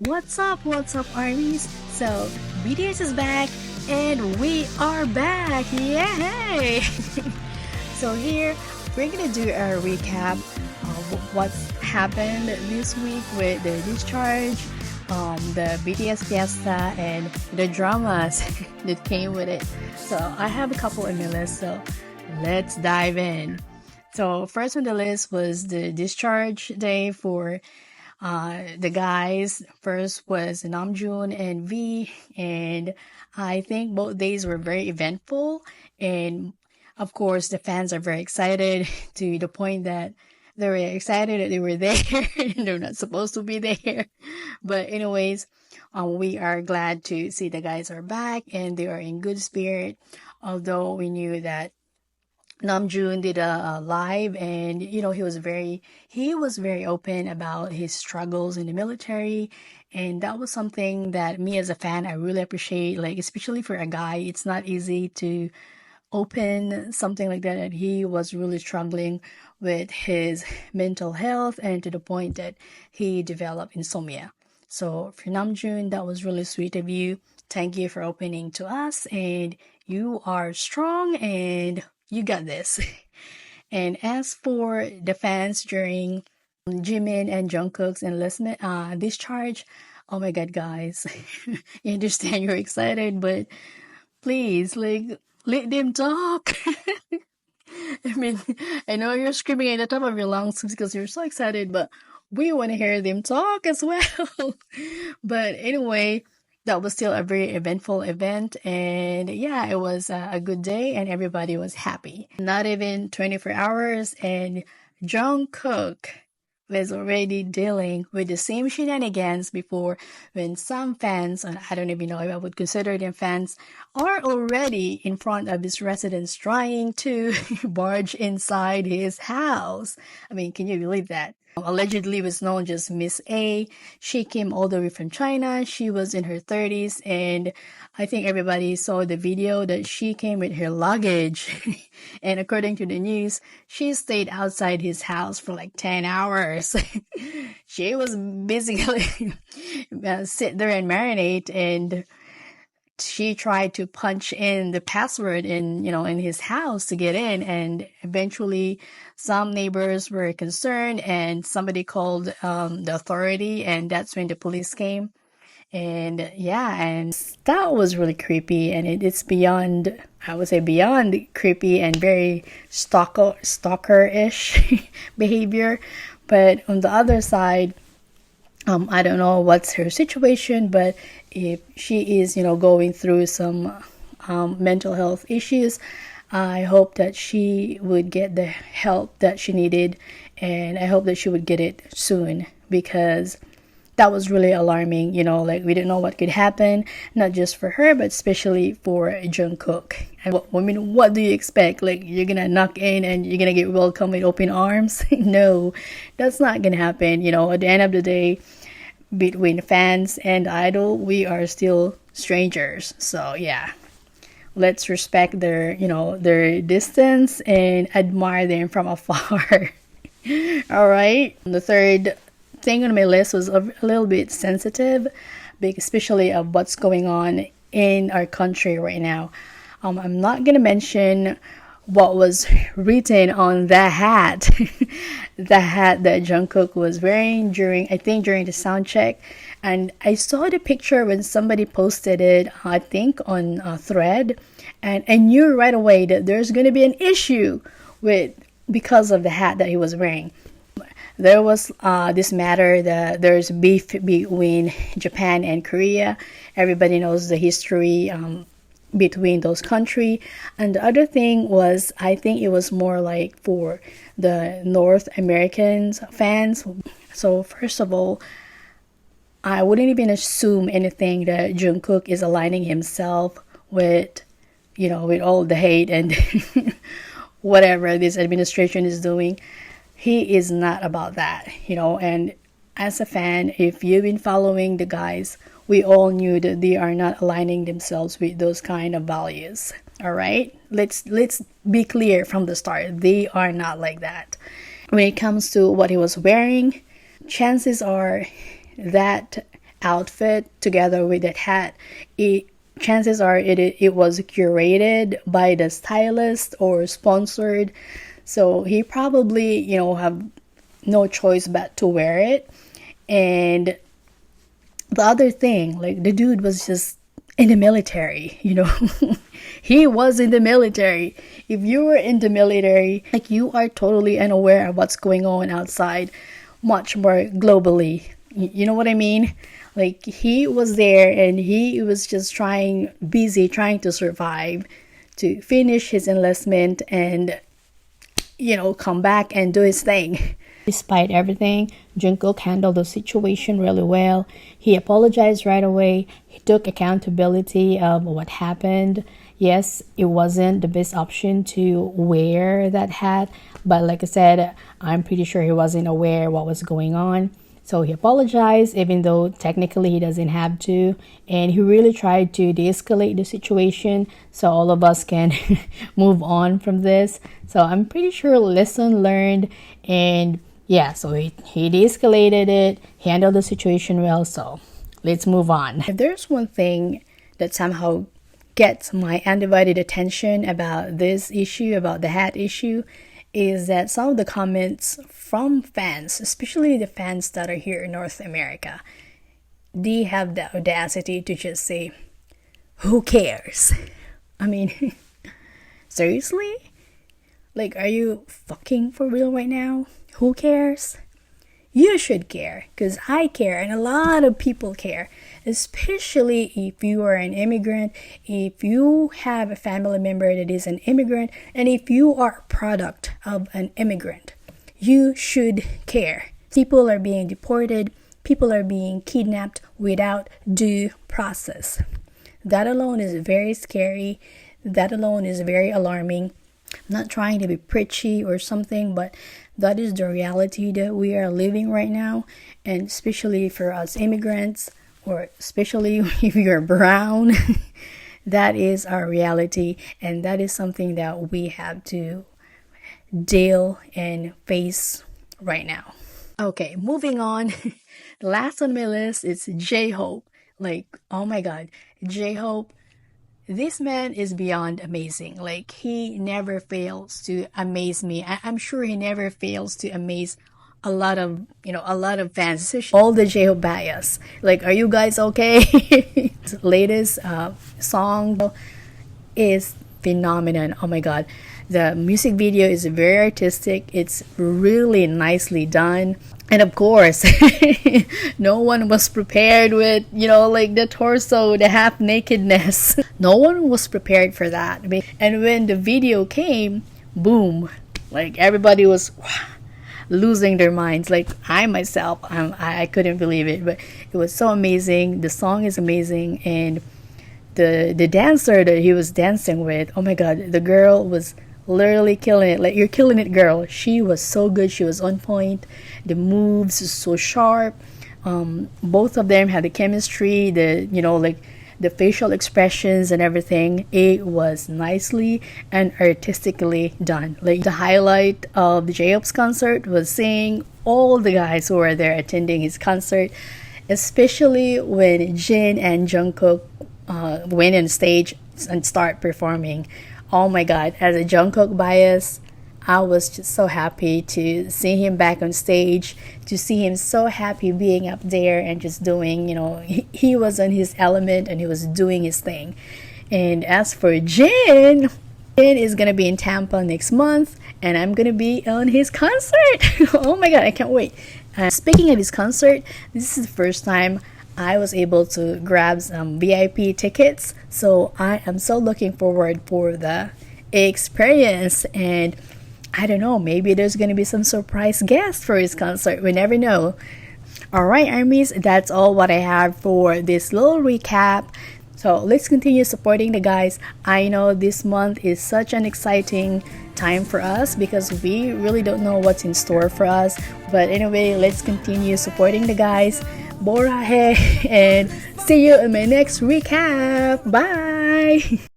What's up, armies? So, BTS is back, and we are back! Yay! So, here we're gonna do a recap of what's happened this week with the discharge, the BTS fiesta, and the dramas that came with it. So, I have a couple on my list, so let's dive in. So, first on the list was the discharge day for the guys. First was Namjoon and V, and I think both days were very eventful. And of course, the fans are very excited to the point that they were excited that they were there and they're not supposed to be there. But anyways, we are glad to see the guys are back and they are in good spirit. Although we knew that Namjoon did a live, and he was very open about his struggles in the military, and that was something that me as a fan I really appreciate. Like, especially for a guy, it's not easy to open something like that. And he was really struggling with his mental health, and to the point that he developed insomnia. So for Namjoon, that was really sweet of you. Thank you for opening to us, and you are strong and you got this. And as for the fans during Jimin and Jungkook's enlistment discharge, oh my god, guys, I understand you're excited, but please, like, let them talk. I mean, I know you're screaming at the top of your lungs because you're so excited, but we want to hear them talk as well. But anyway, that was still a very eventful event, and yeah, it was a good day and everybody was happy. Not even 24 hours and Jungkook was already dealing with the same shenanigans before, when some fans, and I don't even know if I would consider them fans, are already in front of his residence trying to barge inside his house. I mean, can you believe that? Allegedly was known as Miss A. She came all the way from China. She was in her 30s, and I think everybody saw the video that she came with her luggage. And according to the news, she stayed outside his house for like 10 hours. She was basically sit there and marinate, and she tried to punch in the password in his house to get in, and eventually some neighbors were concerned and somebody called the authority, and that's when the police came. And yeah, and that was really creepy, and it's beyond, I would say, beyond creepy and very stalker-ish behavior. But on the other side, I don't know what's her situation, but if she is, going through some mental health issues, I hope that she would get the help that she needed, and I hope that she would get it soon, because that was really alarming. Like, we didn't know what could happen, not just for her, but especially for Jungkook. And what do you expect? Like, you're gonna knock in and you're gonna get welcomed with open arms? No, that's not gonna happen. At the end of the day, between fans and idol, we are still strangers. So yeah, let's respect their distance and admire them from afar. All right. The third thing on my list was a little bit sensitive, especially of what's going on in our country right now. I'm not gonna mention what was written on the hat, the hat that Jungkook was wearing during the sound check. And I saw the picture when somebody posted it, I think on a thread, and I knew right away that there's going to be an issue because of the hat that he was wearing. There was this matter that there's beef between Japan and Korea. Everybody knows the history between those countries. And the other thing was, I think it was more like for the North Americans fans. So first of all, I wouldn't even assume anything that Jungkook is aligning himself with, with all the hate and whatever this administration is doing. He is not about that, and as a fan, if you've been following the guys, we all knew that they are not aligning themselves with those kind of values. All right, let's be clear from the start. They are not like that. When it comes to what he was wearing, chances are that outfit together with that hat, chances are it was curated by the stylist or sponsored. So he probably, have no choice but to wear it. And the other thing, like, the dude was just in the military, he was in the military. If you were in the military, like, you are totally unaware of what's going on outside, much more globally. You know what I mean? Like, he was there and he was just busy trying to survive, to finish his enlistment and, come back and do his thing. Despite everything, Jungkook handled the situation really well. He apologized right away. He took accountability of what happened. Yes, it wasn't the best option to wear that hat, but like I said, I'm pretty sure he wasn't aware what was going on. So he apologized, even though technically he doesn't have to. And he really tried to de-escalate the situation so all of us can move on from this. So I'm pretty sure lesson learned. And yeah, so he de-escalated it, handled the situation well. So let's move on. If there's one thing that somehow gets my undivided attention about this issue, about the hat issue, is that some of the comments from fans, especially the fans that are here in North America, they have the audacity to just say, who cares? I mean, seriously? Like, are you fucking for real right now? Who cares? You should care, because I care and a lot of people care, especially if you are an immigrant, if you have a family member that is an immigrant, and if you are a product of an immigrant. You should care. People are being deported, people are being kidnapped without due process. That alone is very scary. That alone is very alarming. I'm not trying to be preachy or something, but that is the reality that we are living right now. And especially for us immigrants, or especially if you're brown, that is our reality. And that is something that we have to deal and face right now. Okay, moving on. Last on my list is Jhope. Like, oh my god, Jhope. This man is beyond amazing. Like, he never fails to amaze me. I'm sure he never fails to amaze a lot of fans, all the Jhope bias. Like, are you guys okay? Latest song is phenomenon. Oh my god, the music video is very artistic. It's really nicely done. And of course, no one was prepared with, like the torso, the half nakedness. No one was prepared for that. And when the video came, boom, like everybody was losing their minds. Like, I myself, I couldn't believe it, but it was so amazing. The song is amazing. And the dancer that he was dancing with, oh my god, the girl was literally killing it. Like, you're killing it, girl. She was so good. She was on point. The moves is so sharp. Both of them had the chemistry, the facial expressions and everything. It was nicely and artistically done. Like, the highlight of the Jhope's concert was seeing all the guys who were there attending his concert, especially when Jin and Jungkook went on stage and start performing. Oh my god, as a Jungkook bias, I was just so happy to see him back on stage, to see him so happy being up there and just doing, he was on his element and he was doing his thing. And as for Jin is gonna be in Tampa next month, and I'm gonna be on his concert. Oh my god, I can't wait. Speaking of his concert, this is the first time I was able to grab some VIP tickets, so I am so looking forward for the experience. And I don't know, maybe there's gonna be some surprise guest for his concert. We never know. Alright, armies, that's all what I have for this little recap. So let's continue supporting the guys. I know this month is such an exciting time for us because we really don't know what's in store for us. But anyway, let's continue supporting the guys. Borahe, and see you in my next recap. Bye.